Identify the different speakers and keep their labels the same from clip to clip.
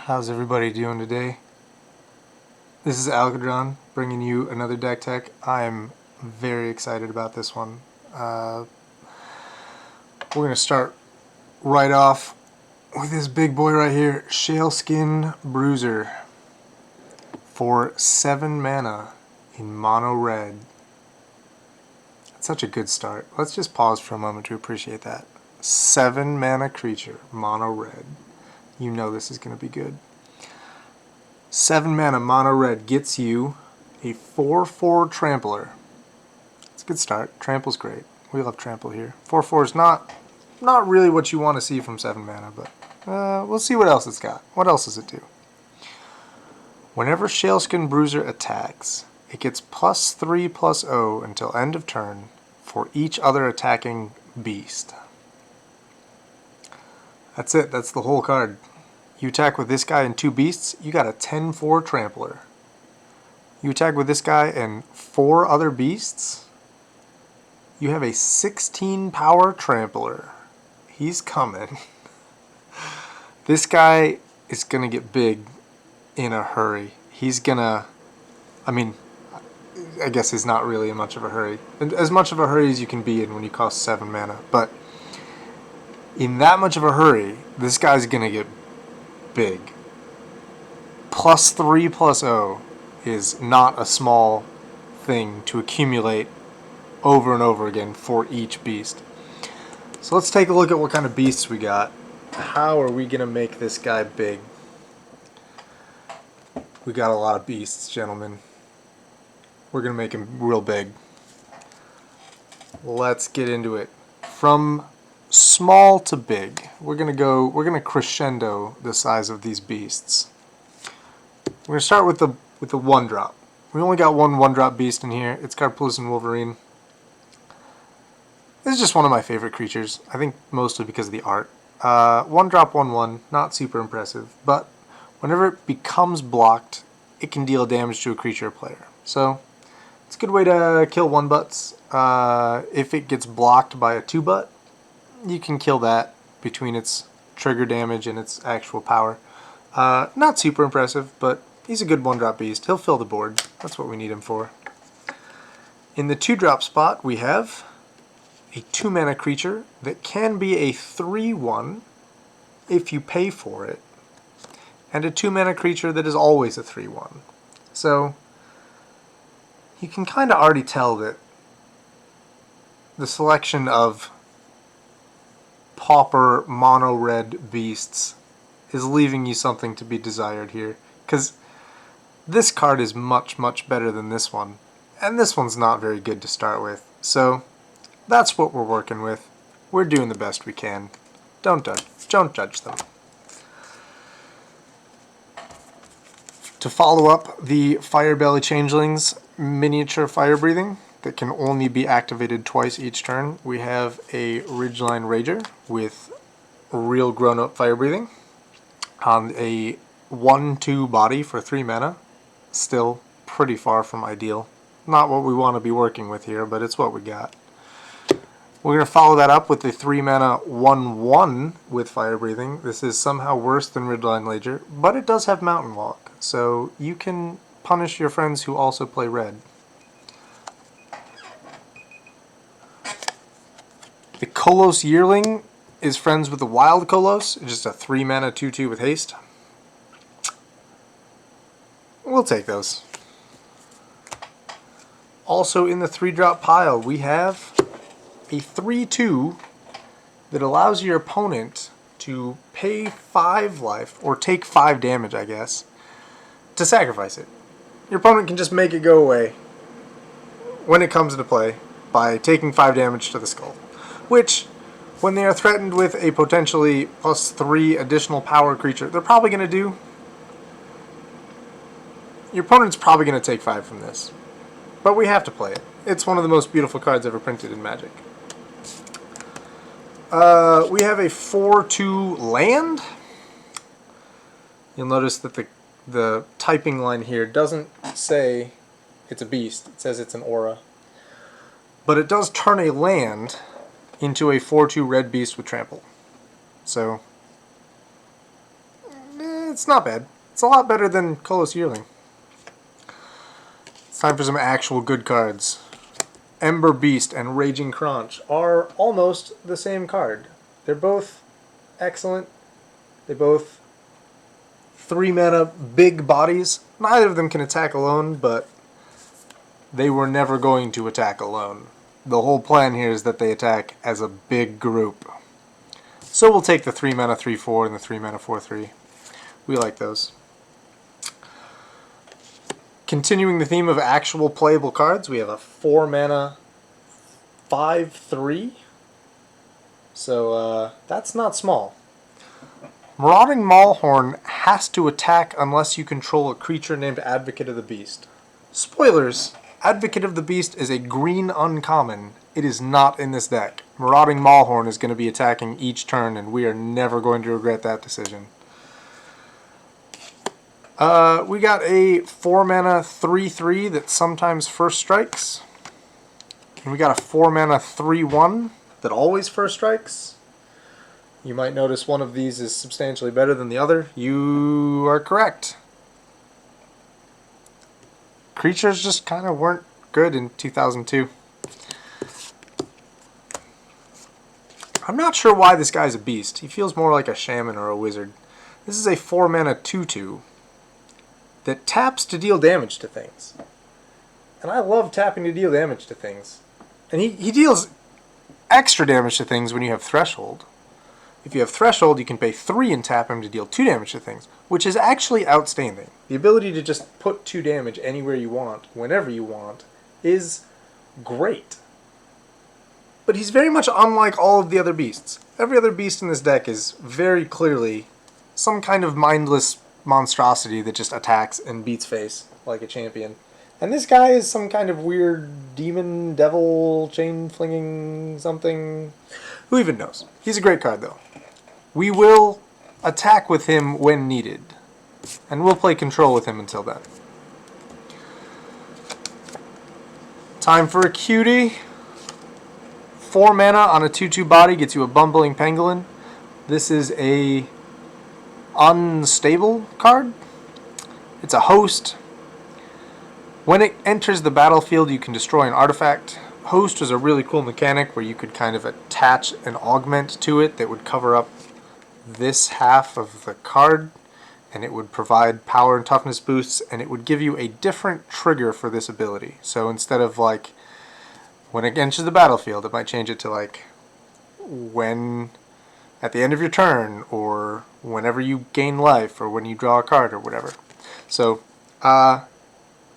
Speaker 1: How's everybody doing today? This is Alkadron bringing you another deck tech. I'm very excited about this one. We're going to start right off with this big boy right here, Shaleskin Bruiser, for 7 mana in mono red. That's such a good start. Let's just pause for a moment to appreciate that. 7 mana creature, mono red. You know this is going to be good. 7 mana mono red gets you a 4/4 trampler. It's a good start. Trample's great. We love trample here. 4/4 is not really what you want to see from 7 mana, but we'll see what else it's got. What else does it do? Whenever Shaleskin Bruiser attacks, it gets +3/+0 until end of turn for each other attacking beast. That's it. That's the whole card. You attack with this guy and 2 beasts, you got a 10/4 trampler. You attack with this guy and 4 other beasts, you have a 16 power trampler. He's coming. This guy is going to get big in a hurry. He's going to, I guess he's not really in much of a hurry. As much of a hurry as you can be in when you cost 7 mana. But in that much of a hurry, this guy's going to get big. +3/+0 is not a small thing to accumulate over and over again for each beast. So let's take a look at what kind of beasts we got. How are we going to make this guy big? We got a lot of beasts, gentlemen. We're going to make him real big. Let's get into it. From small to big. We're gonna crescendo the size of these beasts. We're gonna start with the 1-drop. We only got one 1-drop beast in here. It's Carplucin Wolverine. This is just one of my favorite creatures. I think mostly because of the art. 1-drop 1/1, not super impressive, but whenever it becomes blocked, it can deal damage to a creature or player. So it's a good way to kill 1-butts. If it gets blocked by a 2-butt, you can kill that between its trigger damage and its actual power. Not super impressive, but he's a good 1-drop beast. He'll fill the board. That's what we need him for. In the 2-drop spot, we have a 2-mana creature that can be a 3/1 if you pay for it, and a 2-mana creature that is always a 3/1. So you can kind of already tell that the selection of Pauper mono red beasts is leaving you something to be desired here, because this card is much better than this one, and this one's not very good to start with. So that's what we're working with. We're doing the best we can. Don't judge them. To follow up the Firebelly Changelings miniature fire breathing that can only be activated twice each turn, we have a Ridgeline Rager with real grown-up fire breathing on a 1/2 body for 3 mana. Still pretty far from ideal. Not what we want to be working with here, but it's what we got. We're going to follow that up with the 3 mana 1/1 with fire breathing. This is somehow worse than Ridgeline Rager, but it does have Mountain Walk, so you can punish your friends who also play red. The Kolos Yearling is friends with the Wild Kolos, just a 3 mana 2/2 with haste. We'll take those. Also in the 3-drop pile, we have a 3/2 that allows your opponent to pay 5 life, or take 5 damage, I guess, to sacrifice it. Your opponent can just make it go away when it comes into play by taking 5 damage to the skull, which, when they are threatened with a potentially +3 additional power creature, they're probably going to do. Your opponent's probably going to take 5 from this, but we have to play it. It's one of the most beautiful cards ever printed in Magic. We have a 4/2 land. You'll notice that the typing line here doesn't say it's a beast. It says it's an aura. But it does turn a land into a 4/2 red beast with trample. So It's not bad. It's a lot better than Colossus Yearling. It's time for some actual good cards. Ember Beast and Raging Crunch are almost the same card. They're both excellent. They both 3 mana big bodies. Neither of them can attack alone, but they were never going to attack alone. The whole plan here is that they attack as a big group. So we'll take the 3 mana 3/4 and the 3 mana 4/3. We like those. Continuing the theme of actual playable cards, we have a 4 mana 5/3. So that's not small. Marauding Maulhorn has to attack unless you control a creature named Advocate of the Beast. Spoilers, Advocate of the Beast is a green uncommon. It is not in this deck. Marauding Maulhorn is going to be attacking each turn, and we are never going to regret that decision. We got a 4 mana 3/3 that sometimes first strikes. And we got a 4 mana 3/1 that always first strikes. You might notice one of these is substantially better than the other. You are correct. Creatures just kind of weren't good in 2002. I'm not sure why this guy's a beast. He feels more like a shaman or a wizard. This is a 4 mana 2/2 that taps to deal damage to things. And I love tapping to deal damage to things. And he deals extra damage to things when you have Threshold. If you have Threshold, you can pay 3 and tap him to deal 2 damage to things, which is actually outstanding. The ability to just put 2 damage anywhere you want, whenever you want, is great. But he's very much unlike all of the other beasts. Every other beast in this deck is very clearly some kind of mindless monstrosity that just attacks and beats face like a champion. And this guy is some kind of weird demon, devil, chain-flinging something. Who even knows? He's a great card, though. We will attack with him when needed. And we'll play control with him until then. Time for a cutie. 4 mana on a 2/2 body gets you a Bumbling Pangolin. This is a unstable card. It's a host. When it enters the battlefield, you can destroy an artifact. Host was a really cool mechanic where you could kind of attach an augment to it that would cover up this half of the card, and it would provide power and toughness boosts, and it would give you a different trigger for this ability. So instead of like when it enters the battlefield, it might change it to like when at the end of your turn, or whenever you gain life, or when you draw a card, or whatever. So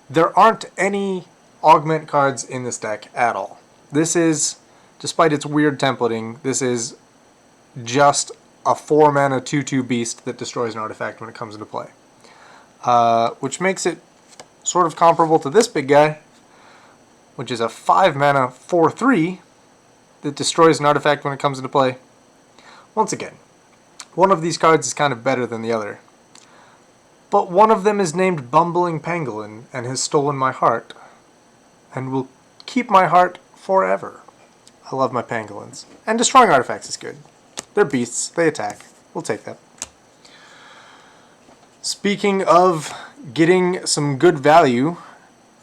Speaker 1: there aren't any augment cards in this deck at all. This is, despite its weird templating, this is just a 4 mana 2/2 beast that destroys an artifact when it comes into play. Which makes it sort of comparable to this big guy, which is a 5 mana 4/3 that destroys an artifact when it comes into play. Once again, one of these cards is kind of better than the other. But one of them is named Bumbling Pangolin and has stolen my heart, and will keep my heart forever. I love my pangolins. And destroying artifacts is good. They're beasts. They attack. We'll take that. Speaking of getting some good value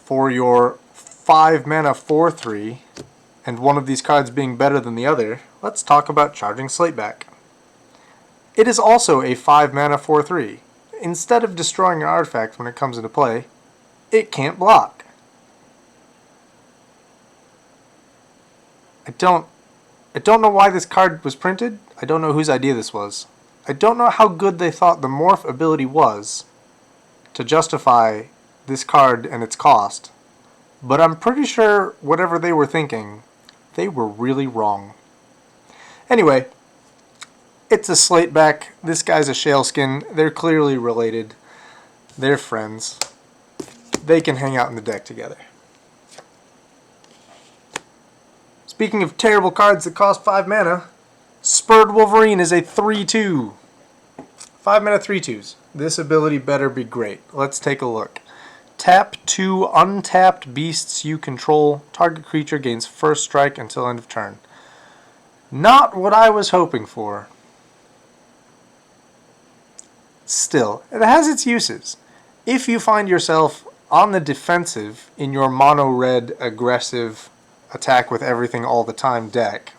Speaker 1: for your 5 mana 4/3, and one of these cards being better than the other, let's talk about Charging Slateback. It is also a 5 mana 4/3. Instead of destroying an artifact when it comes into play, it can't block. I don't know why this card was printed. I don't know whose idea this was. I don't know how good they thought the morph ability was to justify this card and its cost, but I'm pretty sure whatever they were thinking, they were really wrong. Anyway, it's a Slateback. This guy's a Shaleskin. They're clearly related. They're friends. They can hang out in the deck together. Speaking of terrible cards that cost 5 mana, Spurred Wolverine is a 3/2. 5 mana 3/2s. This ability better be great. Let's take a look. Tap 2 untapped beasts you control. Target creature gains first strike until end of turn. Not what I was hoping for. still, it has its uses. If you find yourself on the defensive in your mono-red aggressive attack with everything all the time deck,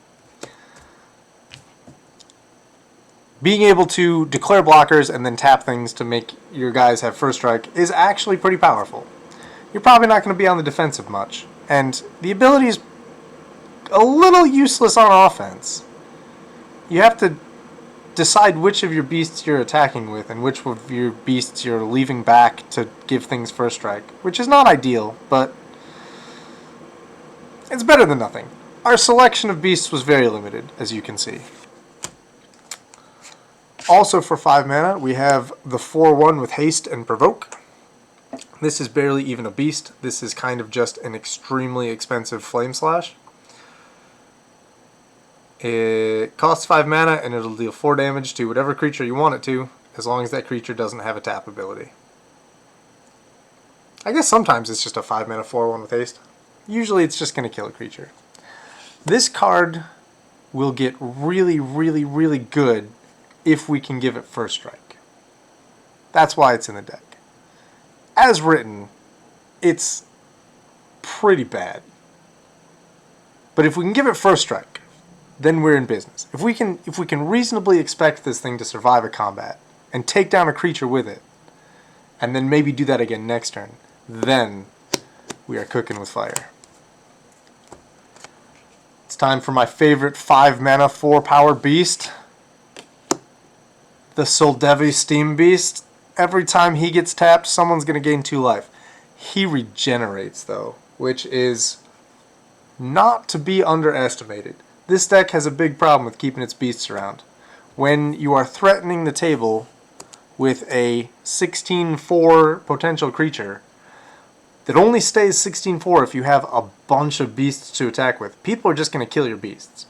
Speaker 1: being able to declare blockers and then tap things to make your guys have first strike is actually pretty powerful. You're probably not going to be on the defensive much, and the ability is a little useless on offense. You have to decide which of your beasts you're attacking with and which of your beasts you're leaving back to give things first strike, which is not ideal, but it's better than nothing. Our selection of beasts was very limited, as you can see. Also for 5 mana, we have the 4/1 with haste and provoke. This is barely even a beast. This is kind of just an extremely expensive flame slash. It costs 5 mana and it'll deal 4 damage to whatever creature you want it to, as long as that creature doesn't have a tap ability. I guess sometimes it's just a 5 mana 4/1 with haste. Usually it's just going to kill a creature. This card will get really, really, really good if we can give it first strike. That's why it's in the deck. As written, it's pretty bad. But if we can give it first strike, then we're in business. If we can reasonably expect this thing to survive a combat and take down a creature with it, and then maybe do that again next turn, then we are cooking with fire. It's time for my favorite 5 mana 4 power beast, the Soldevi Steam Beast. Every time he gets tapped, someone's going to gain 2 life. He regenerates, though, which is not to be underestimated. This deck has a big problem with keeping its beasts around. When you are threatening the table with a 16/4 potential creature that only stays 16/4 if you have a bunch of beasts to attack with, people are just going to kill your beasts.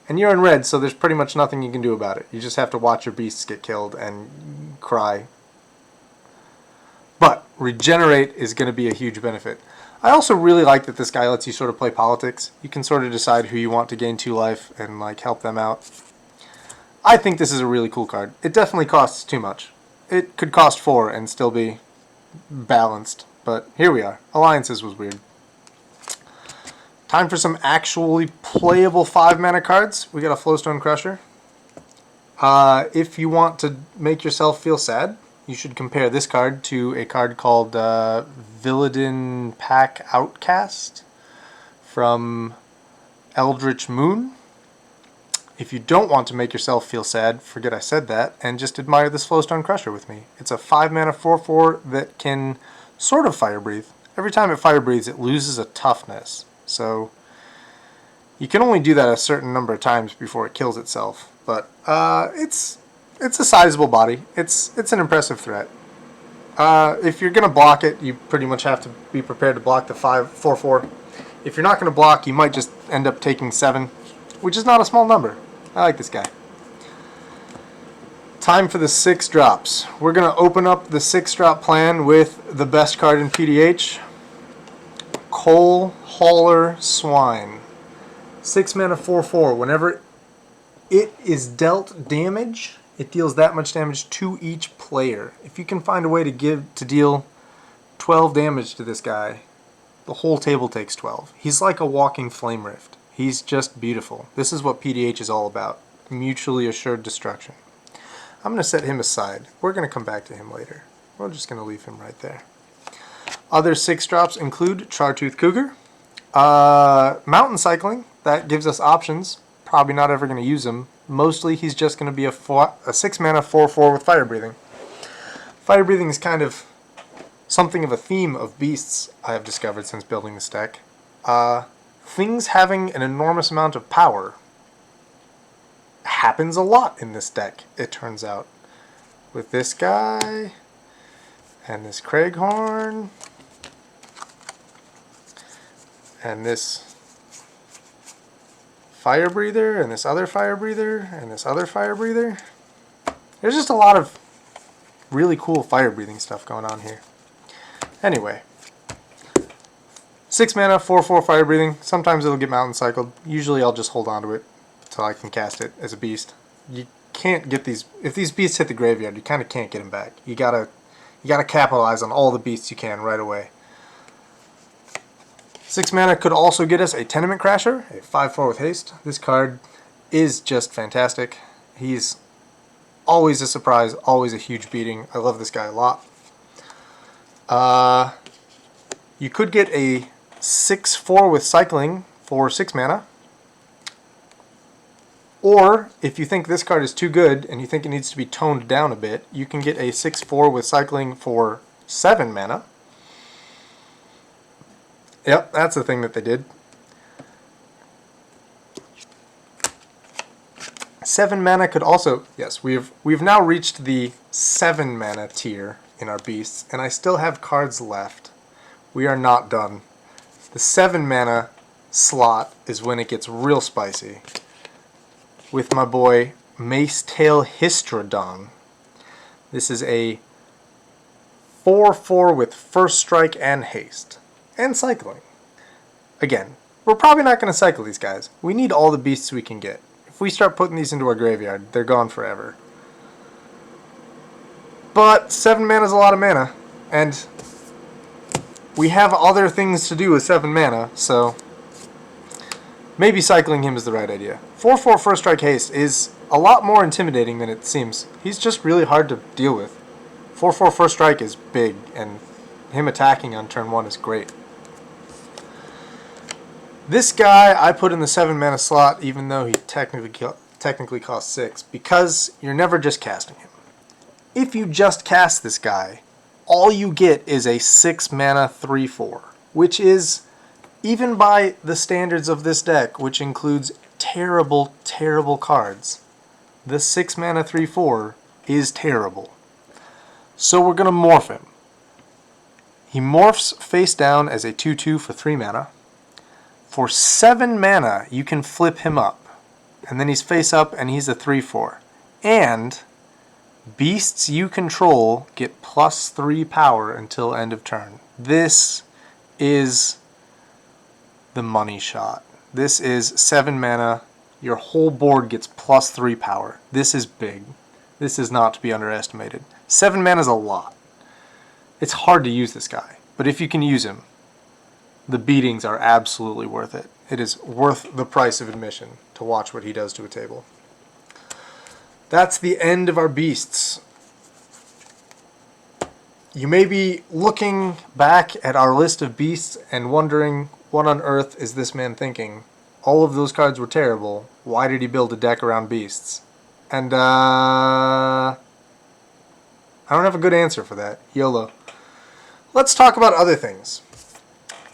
Speaker 1: And you're in red, so there's pretty much nothing you can do about it. You just have to watch your beasts get killed and cry. But regenerate is going to be a huge benefit. I also really like that this guy lets you sort of play politics. You can sort of decide who you want to gain 2 life and like help them out. I think this is a really cool card. It definitely costs too much. It could cost 4 and still be balanced, but here we are. Alliances was weird. Time for some actually playable 5 mana cards. We got a Flowstone Crusher. If you want to make yourself feel sad, you should compare this card to a card called Villadin Pack Outcast from Eldritch Moon. If you don't want to make yourself feel sad, forget I said that, and just admire this Flowstone Crusher with me. It's a 5 mana 4/4 that can sort of fire breathe. Every time it fire breathes, it loses a toughness. So you can only do that a certain number of times before it kills itself. But it's a sizable body. It's an impressive threat. If you're going to block it, you pretty much have to be prepared to block the 4/4. If you're not going to block, you might just end up taking 7, which is not a small number. I like this guy. Time for the 6 drops. We're going to open up the 6 drop plan with the best card in PDH, Coal Hauler Swine. 6 mana 4/4. Whenever it is dealt damage, it deals that much damage to each player. If you can find a way to deal 12 damage to this guy, the whole table takes 12. He's like a walking flame rift. He's just beautiful. This is what PDH is all about. Mutually assured destruction. I'm going to set him aside. We're going to come back to him later. We're just going to leave him right there. Other 6 drops include Chartooth Cougar. Mountain Cycling. That gives us options. Probably not ever going to use him. Mostly he's just going to be a 6 mana 4/4 with Fire Breathing. Fire Breathing is kind of something of a theme of beasts I have discovered since building this deck. Things having an enormous amount of power happens a lot in this deck, it turns out. With this guy, and this Craighorn, and this Fire Breather, and this other Fire Breather, and this other Fire Breather. There's just a lot of really cool fire breathing stuff going on here. Anyway, 6 mana, 4/4 fire breathing. Sometimes it'll get mountain cycled. Usually I'll just hold on to it until I can cast it as a beast. You can't get these. If these beasts hit the graveyard, you kind of can't get them back. You gotta capitalize on all the beasts you can right away. 6 mana could also get us a Tenement Crasher, a 5/4 with haste. This card is just fantastic. He's always a surprise, always a huge beating. I love this guy a lot. You could get a 6/4 with cycling for 6 mana. Or, if you think this card is too good and you think it needs to be toned down a bit, you can get a 6/4 with cycling for 7 mana. Yep, that's the thing that they did. 7 mana could also... Yes, we've now reached the 7 mana tier in our beasts, and I still have cards left. We are not done. The 7 mana slot is when it gets real spicy. With my boy Macetail Histrodon. This is a 4/4 with first strike and haste. And cycling. Again, we're probably not going to cycle these guys. We need all the beasts we can get. If we start putting these into our graveyard, they're gone forever. But 7 mana is a lot of mana. And we have other things to do with 7 mana, so maybe cycling him is the right idea. 4/4 first strike haste is a lot more intimidating than it seems. He's just really hard to deal with. 4/4 first strike is big, and him attacking on turn 1 is great. This guy I put in the 7 mana slot, even though he technically costs 6, because you're never just casting him. If you just cast this guy, all you get is a 6 mana 3/4, which is, even by the standards of this deck, which includes terrible, terrible cards, the 6 mana 3/4 is terrible. So we're going to morph him. He morphs face down as a 2/2 for 3 mana. For 7 mana, you can flip him up. And then he's face up and he's a 3/4. And beasts you control get +3 power until end of turn. This is the money shot. This is 7 mana. Your whole board gets +3 power. This is big. This is not to be underestimated. 7 mana is a lot. It's hard to use this guy, but if you can use him, the beatings are absolutely worth it. It is worth the price of admission to watch what he does to a table. That's the end of our beasts. You may be looking back at our list of beasts and wondering, what on earth is this man thinking? All of those cards were terrible. Why did he build a deck around beasts? And I don't have a good answer for that. YOLO. Let's talk about other things.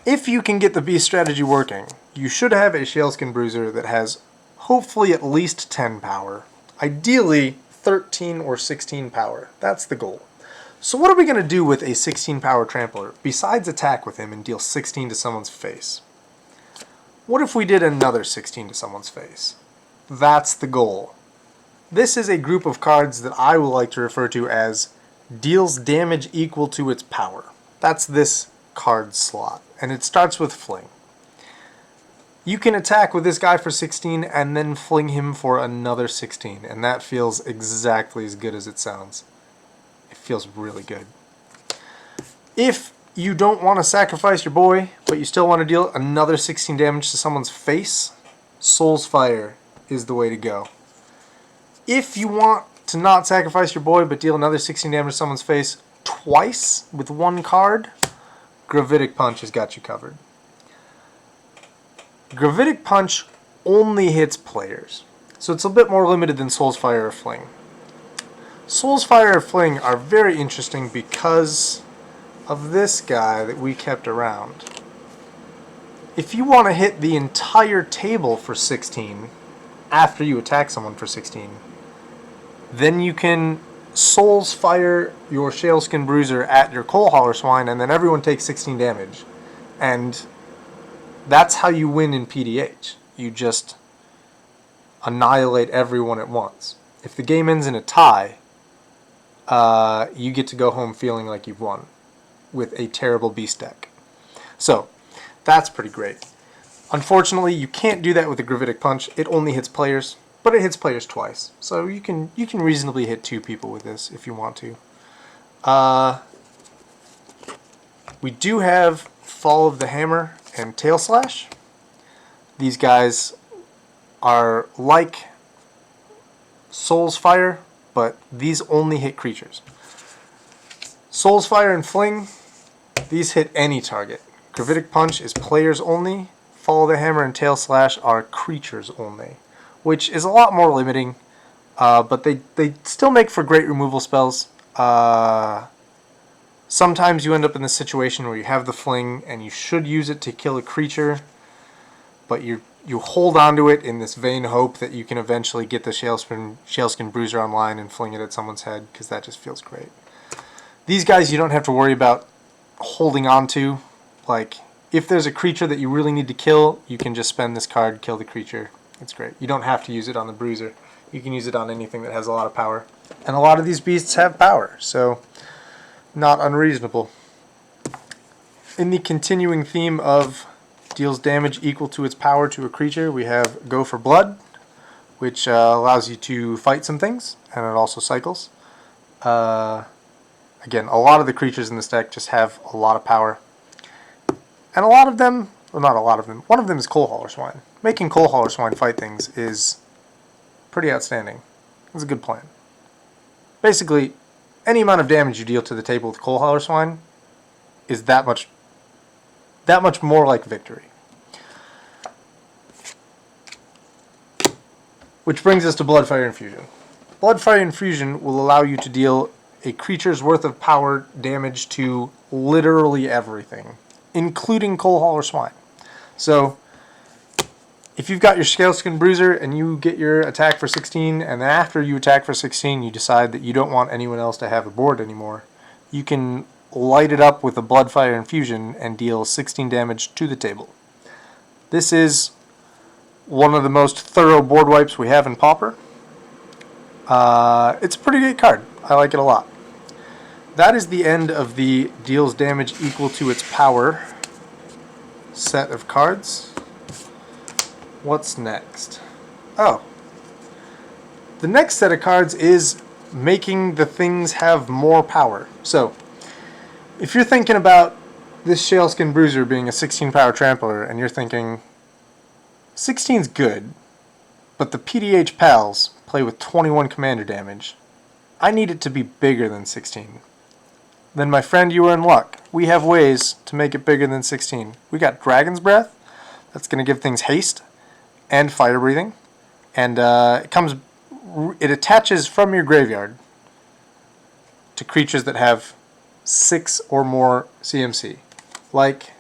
Speaker 1: If you can get the beast strategy working, you should have a Shaleskin Bruiser that has hopefully at least 10 power. Ideally 13 or 16 power. That's the goal. So what are we going to do with a 16 power trampler besides attack with him and deal 16 to someone's face? What if we did another 16 to someone's face? That's the goal. This is a group of cards that I will like to refer to as deals damage equal to its power. That's this card slot, and it starts with Fling. You can attack with this guy for 16 and then fling him for another 16, and that feels exactly as good as it sounds. It feels really good. If you don't want to sacrifice your boy, but you still want to deal another 16 damage to someone's face, Soul's Fire is the way to go. If you want to not sacrifice your boy, but deal another 16 damage to someone's face twice with one card, Gravitic Punch has got you covered. Gravitic Punch only hits players, so it's a bit more limited than Soul's Fire or Fling. Soul's Fire or Fling are very interesting because of this guy that we kept around. If you want to hit the entire table for 16 after you attack someone for 16, then you can Soul's Fire your Shaleskin Bruiser at your Coal Hauler Swine, and then everyone takes 16 damage. And that's how you win in PDH. You just annihilate everyone at once. If the game ends in a tie, you get to go home feeling like you've won with a terrible beast deck. So, that's pretty great. Unfortunately, you can't do that with the Gravitic Punch. It only hits players. but it hits players twice. So you can reasonably hit 2 people with this if you want to. We do have Fall of the Hammer and Tail Slash. These guys are like Soul's Fire, but these only hit creatures. Soul's Fire and Fling, these hit any target. Gravitic Punch is players only. Fall of the Hammer and Tail Slash are creatures only, which is a lot more limiting, but they still make for great removal spells. Sometimes you end up in the situation where you have the Fling and you should use it to kill a creature, but you hold onto it in this vain hope that you can eventually get the Shaleskin Bruiser online and fling it at someone's head, because that just feels great. These guys you don't have to worry about holding on to. Like, if there's a creature that you really need to kill, you can just spend this card, kill the creature. It's great. You don't have to use it on the Bruiser. You can use it on anything that has a lot of power. And a lot of these beasts have power, so not unreasonable. In the continuing theme of deals damage equal to its power to a creature, we have Go for Blood, which allows you to fight some things, and it also cycles. Again, a lot of the creatures in this deck just have a lot of power. And a lot of them, well, not a lot of them, one of them is Coal Hauler Swine. Making Coal Hauler Swine fight things is pretty outstanding. It's a good plan. Basically, any amount of damage you deal to the table with Coal Hauler Swine is that much more like victory. Which brings us to Bloodfire Infusion. Bloodfire Infusion will allow you to deal a creature's worth of power damage to literally everything, including Coal Hauler Swine. So, if you've got your Shaleskin Bruiser and you get your attack for 16, and then after you attack for 16 you decide that you don't want anyone else to have a board anymore, you can light it up with a Bloodfire Infusion and deal 16 damage to the table. This is one of the most thorough board wipes we have in Pauper. It's a pretty great card. I like it a lot. That is the end of the deals damage equal to its power set of cards. What's next? Oh. The next set of cards is making the things have more power. So, if you're thinking about this Shaleskin Bruiser being a 16 power trampler, and you're thinking, 16's good, but the PDH pals play with 21 commander damage. I need it to be bigger than 16. Then my friend, you are in luck. We have ways to make it bigger than 16. We got Dragon's Breath, that's going to give things haste and fire breathing, and it attaches from your graveyard to creatures that have 6 or more CMC, like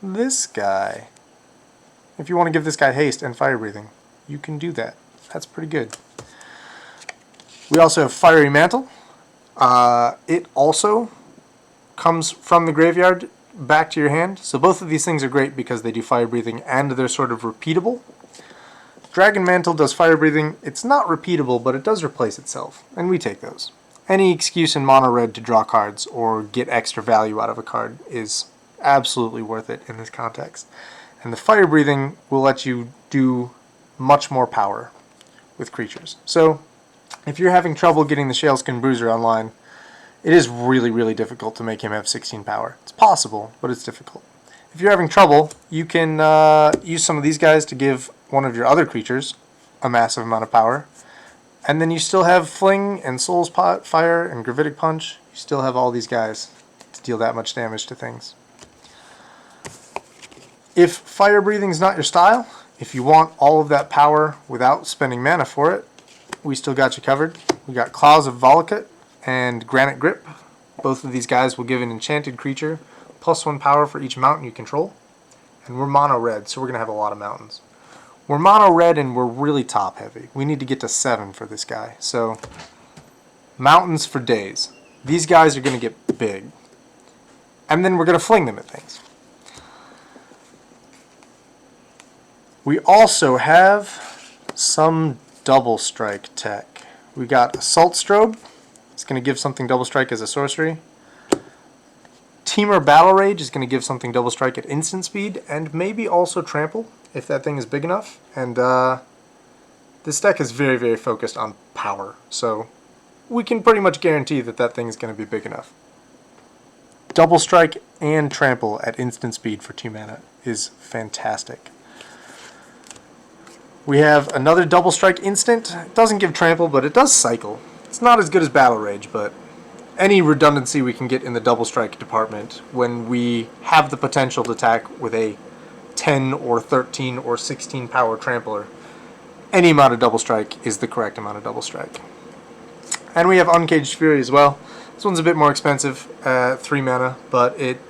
Speaker 1: this guy. If you want to give this guy haste and fire breathing, you can do that. That's pretty good. We also have Fiery Mantle. It also comes from the graveyard back to your hand. So both of these things are great because they do fire breathing and they're sort of repeatable. Dragon Mantle does fire breathing. It's not repeatable, but it does replace itself, and we take those. Any excuse in mono red to draw cards or get extra value out of a card is absolutely worth it in this context. And the fire breathing will let you do much more power with creatures. So if you're having trouble getting the Shaleskin Bruiser online, it is really, really difficult to make him have 16 power. It's possible, but it's difficult. If you're having trouble, you can use some of these guys to give one of your other creatures a massive amount of power. And then you still have Fling and Soul's Fire and Gravitic Punch. You still have all these guys to deal that much damage to things. If fire breathing is not your style, if you want all of that power without spending mana for it, we still got you covered. We got Claws of Volakut and Granite Grip. Both of these guys will give an enchanted creature +1 power for each mountain you control. And we're mono red, so we're going to have a lot of mountains. We're mono red and we're really top heavy. We need to get to 7 for this guy. So, mountains for days. These guys are going to get big. And then we're going to fling them at things. We also have some double strike tech. We got Assault Strobe. It's going to give something double strike as a sorcery. Teamer Battle Rage is going to give something double strike at instant speed, and maybe also trample if that thing is big enough. And This deck is very, very focused on power, so we can pretty much guarantee that that thing is going to be big enough. Double Strike and Trample at instant speed for 2 mana is fantastic. We have another Double Strike instant. It doesn't give Trample, but it does cycle. It's not as good as Battle Rage, but any redundancy we can get in the Double Strike department when we have the potential to attack with a 10 or 13 or 16 power Trampler, any amount of Double Strike is the correct amount of Double Strike. And we have Uncaged Fury as well. This one's a bit more expensive at 3 mana, but it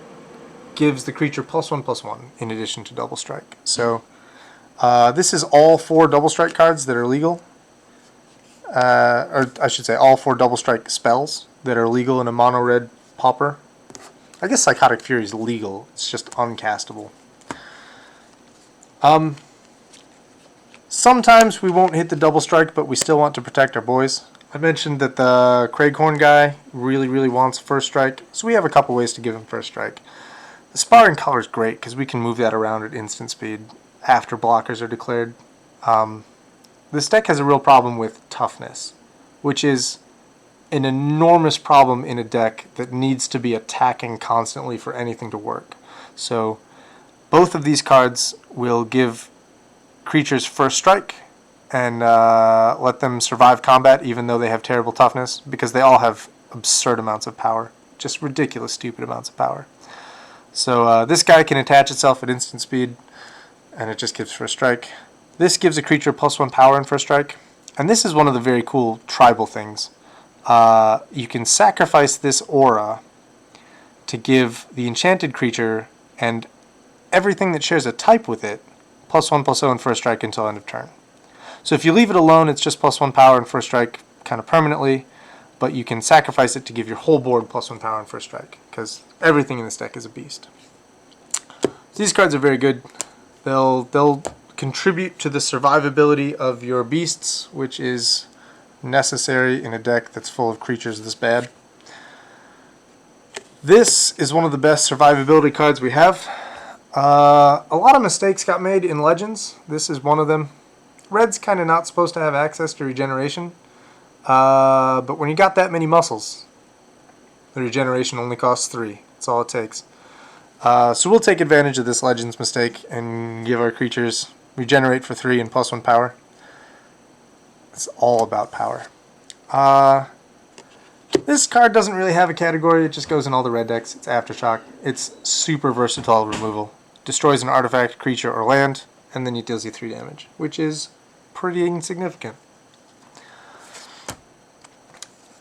Speaker 1: gives the creature +1/+1 in addition to Double Strike. So this is all 4 Double Strike cards that are legal. Or I should say all 4 Double Strike spells that are legal in a mono-red Pauper. I guess Psychotic Fury is legal, it's just uncastable. Sometimes we won't hit the Double Strike, but we still want to protect our boys. I mentioned that the Craighorn guy really wants First Strike, so we have a couple ways to give him First Strike. The Sparring Color is great because we can move that around at instant speed after blockers are declared. This deck has a real problem with toughness, which is an enormous problem in a deck that needs to be attacking constantly for anything to work. So both of these cards will give creatures First Strike and let them survive combat even though they have terrible toughness, because they all have absurd amounts of power. Just ridiculous, stupid amounts of power. So this guy can attach itself at instant speed, and it just gives First Strike. This gives a creature +1 power in First Strike, and this is one of the very cool tribal things. You can sacrifice this aura to give the enchanted creature and everything that shares a type with it +1/+0 in First Strike until end of turn. So if you leave it alone, it's just +1 power in First Strike kind of permanently, but you can sacrifice it to give your whole board +1 power in First Strike, because everything in this deck is a beast. These cards are very good. They'll contribute to the survivability of your beasts, which is necessary in a deck that's full of creatures this bad. This is one of the best survivability cards we have. A lot of mistakes got made in Legends. This is one of them. Red's kind of not supposed to have access to regeneration, but when you got that many muscles, the regeneration only costs 3. That's all it takes. So we'll take advantage of this Legends mistake and give our creatures regenerate for 3 and +1 power. It's all about power. This card doesn't really have a category, it just goes in all the red decks. It's Aftershock. It's super versatile removal. Destroys an artifact, creature, or land, and then it deals you 3 damage, which is pretty insignificant.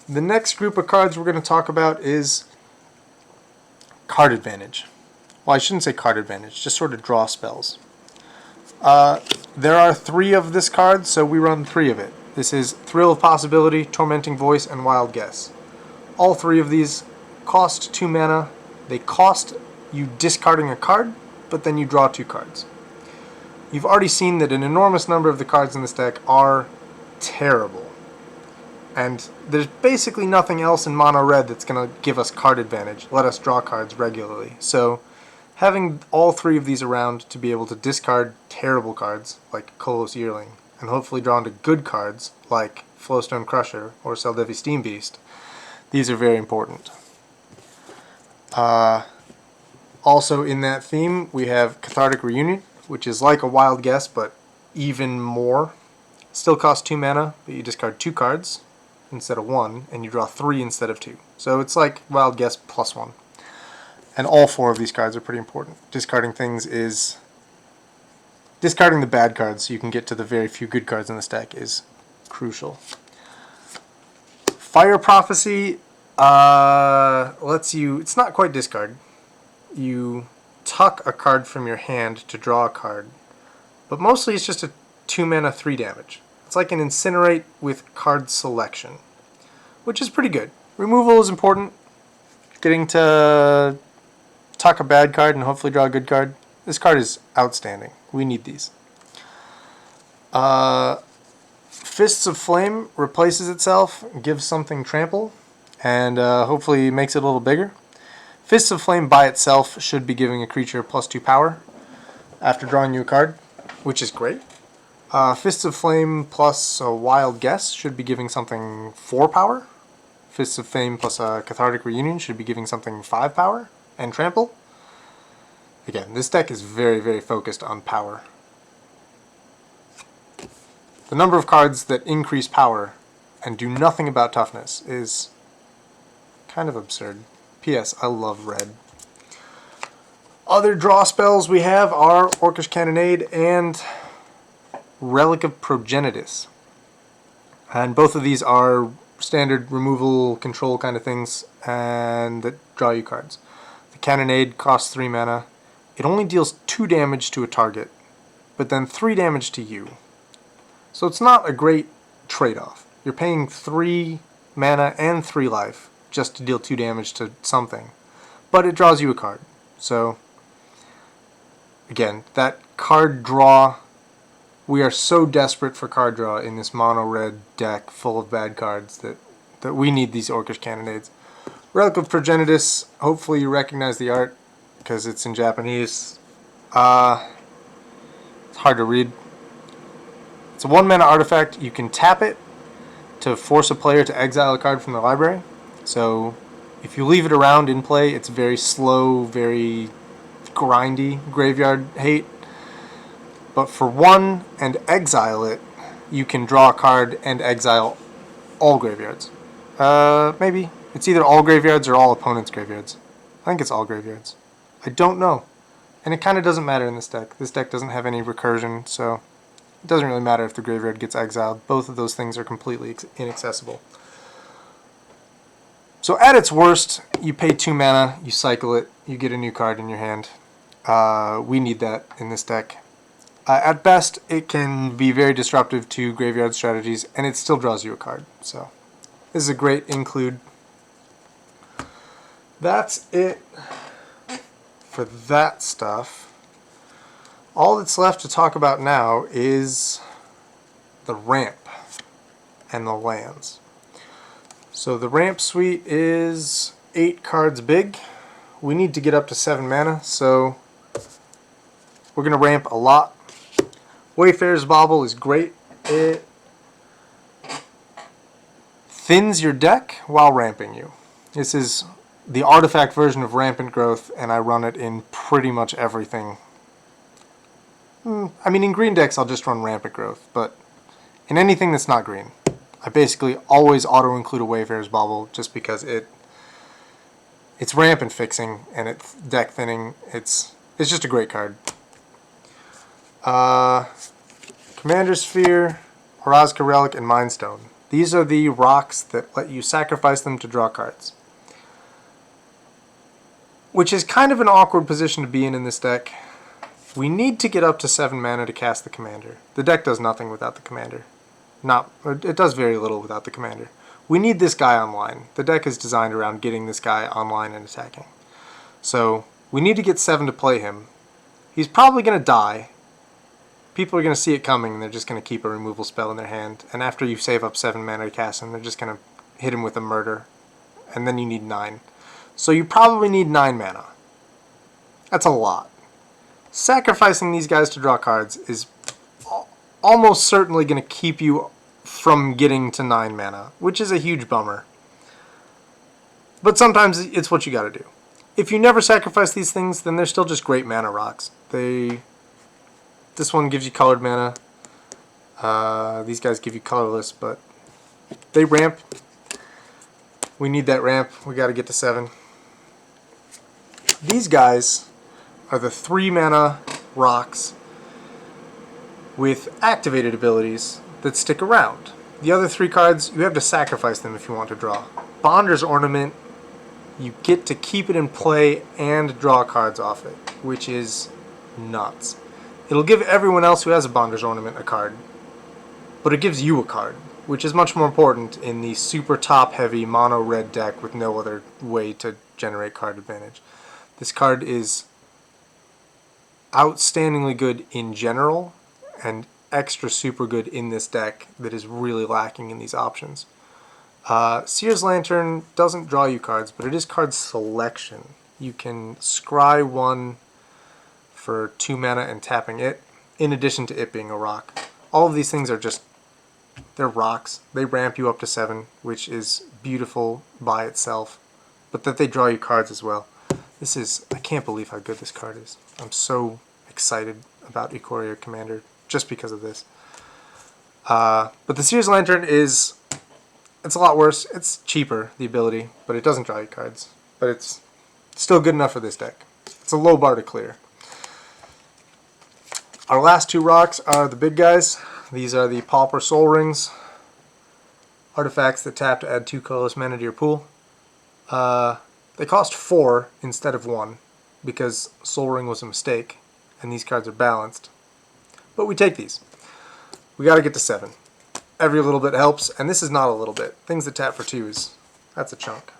Speaker 1: The next group of cards we're going to talk about is card advantage. Well, I shouldn't say card advantage, just sort of draw spells. There are 3 of this card, so we run 3 of it. This is Thrill of Possibility, Tormenting Voice, and Wild Guess. All 3 of these cost 2 mana. They cost you discarding a card, but then you draw 2 cards. You've already seen that an enormous number of the cards in this deck are terrible. And there's basically nothing else in mono red that's going to give us card advantage, let us draw cards regularly. So having all 3 of these around to be able to discard terrible cards like Kolos Yearling, and hopefully draw into good cards like Flowstone Crusher or Seldevi Steam Beast, these are very important. Also in that theme, we have Cathartic Reunion, which is like a Wild Guess, but even more. Still costs 2 mana, but you discard 2 cards instead of 1, and you draw 3 instead of 2. So it's like Wild Guess +1. And all 4 of these cards are pretty important. Discarding things is... Discarding the bad cards so you can get to the very few good cards in this deck is crucial. Fire Prophecy lets you... It's not quite discard. You tuck a card from your hand to draw a card, but mostly it's just a 2 mana 3 damage. It's like an Incinerate with card selection, which is pretty good. Removal is important. Getting to tuck a bad card and hopefully draw a good card. This card is outstanding. We need these. Fists of Flame replaces itself, gives something trample, and hopefully makes it a little bigger. Fists of Flame by itself should be giving a creature +2 power after drawing you a card, which is great. Fists of Flame plus a Wild Guess should be giving something 4 power. Fists of Flame plus a Cathartic Reunion should be giving something 5 power and Trample. Again, this deck is very, very focused on power. The number of cards that increase power and do nothing about toughness is kind of absurd. P.S. I love red. Other draw spells we have are Orcish Cannonade and Relic of Progenitus. And both of these are standard removal control kind of things and that draw you cards. The Cannonade costs 3 mana. It only deals 2 damage to a target, but then 3 damage to you. So it's not a great trade-off. You're paying 3 mana and 3 life just to deal 2 damage to something. But it draws you a card. So, again, that card draw, we are so desperate for card draw in this mono-red deck full of bad cards that we need these Orcish Cannonades. Relic of Progenitus, hopefully you recognize the art because it's in Japanese. It's hard to read. It's a 1 mana artifact. You can tap it to force a player to exile a card from the library. So if you leave it around in play, it's very slow, very grindy graveyard hate. But for 1 and exile it, you can draw a card and exile all graveyards. Maybe. It's either all graveyards or all opponents' graveyards. I think it's all graveyards. I don't know. And it kind of doesn't matter in this deck. This deck doesn't have any recursion, so it doesn't really matter if the graveyard gets exiled. Both of those things are completely inaccessible. So at its worst, you pay 2 mana, you cycle it, you get a new card in your hand. We need that in this deck. At best, it can be very disruptive to graveyard strategies, and it still draws you a card. So this is a great include. That's it for that stuff. All that's left to talk about now is the ramp and the lands. So the ramp suite is 8 cards big. We need to get up to 7 mana, so we're going to ramp a lot. Wayfarer's Bauble is great. It thins your deck while ramping you. This is the artifact version of Rampant Growth, and I run it in pretty much everything. I mean, in green decks I'll just run Rampant Growth, but in anything that's not green, I basically always auto-include a Wayfarer's Bauble just because it's rampant fixing and it's deck thinning. It's just a great card. Commander Sphere, Orazka Relic, and Mindstone. These are the rocks that let you sacrifice them to draw cards. Which is kind of an awkward position to be in this deck. We need to get up to 7 mana to cast the Commander. The deck does nothing without the Commander. It does very little without the Commander. We need this guy online. The deck is designed around getting this guy online and attacking. So we need to get 7 to play him. He's probably going to die. People are going to see it coming and they're just going to keep a removal spell in their hand. And after you save up 7 mana to cast him, they're just going to hit him with a murder. And then you need 9. So you probably need 9 mana. That's a lot. Sacrificing these guys to draw cards is almost certainly going to keep you from getting to 9 mana, which is a huge bummer. But sometimes it's what you got to do. If you never sacrifice these things, then they're still just great mana rocks. This one gives you colored mana. These guys give you colorless, but they ramp. We need that ramp. We got to get to 7. These guys are the 3 mana rocks with activated abilities that stick around. The other 3 cards, you have to sacrifice them if you want to draw. Bonder's Ornament, you get to keep it in play and draw cards off it, which is nuts. It'll give everyone else who has a Bonder's Ornament a card, but it gives you a card, which is much more important in the super top-heavy mono-red deck with no other way to generate card advantage. This card is outstandingly good in general, and extra super good in this deck that is really lacking in these options. Seer's Lantern doesn't draw you cards, but it is card selection. You can scry 1 for 2 mana and tapping it, in addition to it being a rock. All of these things are just, they're rocks. They ramp you up to 7, which is beautiful by itself, but that they draw you cards as well. This is, I can't believe how good this card is. I'm so excited about Ikoria Commander just because of this. But the Seer's Lantern is, it's a lot worse. It's cheaper, the ability, but it doesn't draw you cards. But it's still good enough for this deck. It's a low bar to clear. Our last 2 rocks are the big guys. These are the Pauper Soul Rings. Artifacts that tap to add 2 colorless mana to your pool. They cost 4 instead of 1 because Soul Ring was a mistake and these cards are balanced. But we take these. We gotta get to 7. Every little bit helps, and this is not a little bit. Things that tap for 2 that's a chunk.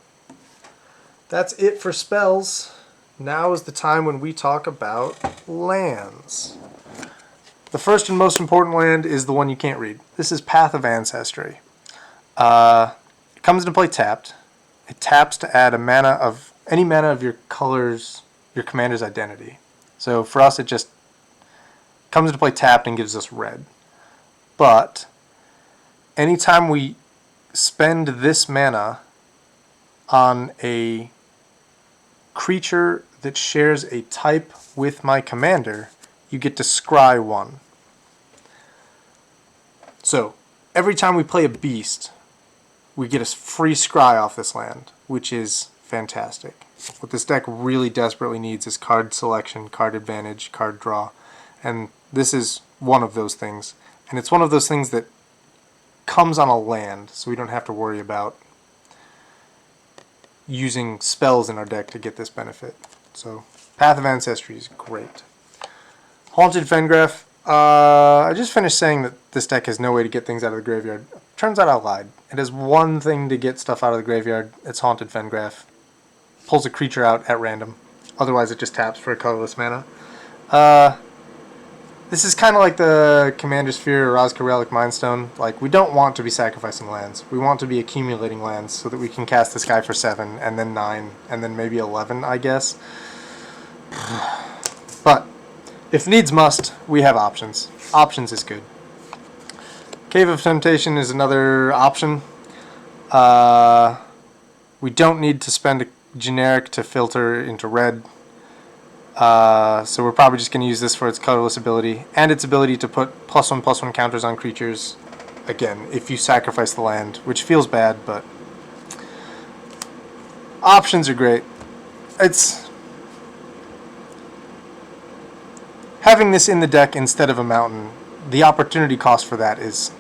Speaker 1: That's it for spells. Now is the time when we talk about lands. The first and most important land is the one you can't read. This is Path of Ancestry. It comes into play tapped. It taps to add a mana of any mana of your color's, your commander's identity. So for us, it just comes into play tapped and gives us red. But anytime we spend this mana on a creature that shares a type with my commander, you get to scry 1. So every time we play a beast, we get a free scry off this land, which is fantastic. What this deck really desperately needs is card selection, card advantage, card draw, and this is one of those things. And it's one of those things that comes on a land, so we don't have to worry about using spells in our deck to get this benefit. So Path of Ancestry is great. Haunted Fengraf. I just finished saying that this deck has no way to get things out of the graveyard. Turns out I lied. It has one thing to get stuff out of the graveyard. It's Haunted Fengraf. Pulls a creature out at random. Otherwise it just taps for a colorless mana. This is kind of like the Commander Sphere or Ozka Relic Mindstone. Like, we don't want to be sacrificing lands. We want to be accumulating lands so that we can cast this guy for 7, and then 9, and then maybe 11, I guess. But if needs must, we have options. Options is good. Cave of Temptation is another option. We don't need to spend a generic to filter into red. So we're probably just going to use this for its colorless ability and its ability to put +1/+1 counters on creatures. Again, if you sacrifice the land, which feels bad, but options are great. It's having this in the deck instead of a mountain. The opportunity cost for that is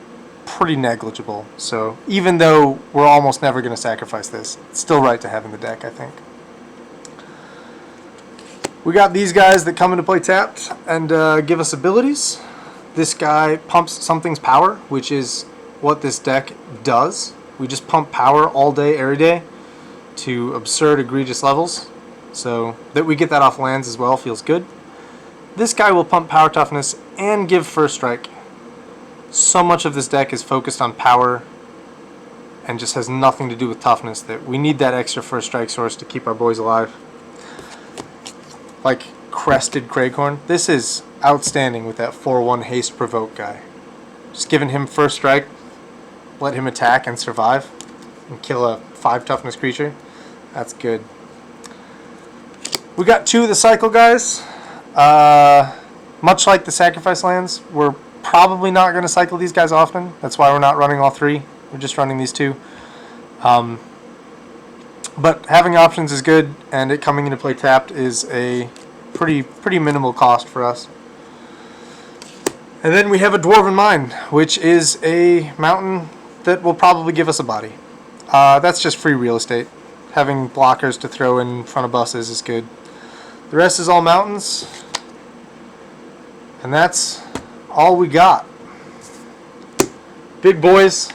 Speaker 1: pretty negligible. So even though we're almost never going to sacrifice this, it's still right to have in the deck, I think. We got these guys that come into play tapped and give us abilities. This guy pumps something's power, which is what this deck does. We just pump power all day, every day to absurd, egregious levels. So that we get that off lands as well feels good. This guy will pump power toughness and give first strike. So much of this deck is focused on power and just has nothing to do with toughness that we need that extra first strike source to keep our boys alive. Like Crested Craighorn. This is outstanding with that 4/1 haste provoke guy. Just giving him first strike, let him attack and survive, and kill a 5 toughness creature. That's good. We got 2 of the cycle guys. Much like the sacrifice lands, we're probably not going to cycle these guys often. That's why we're not running all 3. We're just running these 2. But having options is good, and it coming into play tapped is a pretty minimal cost for us. And then we have a Dwarven Mine, which is a mountain that will probably give us a body. That's just free real estate. Having blockers to throw in front of buses is good. The rest is all mountains, and that's all we got. Big boys,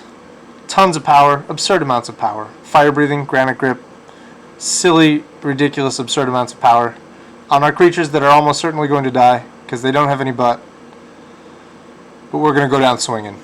Speaker 1: tons of power, absurd amounts of power. Fire breathing, granite grip, silly, ridiculous, absurd amounts of power on our creatures that are almost certainly going to die because they don't have any butt. But we're going to go down swinging.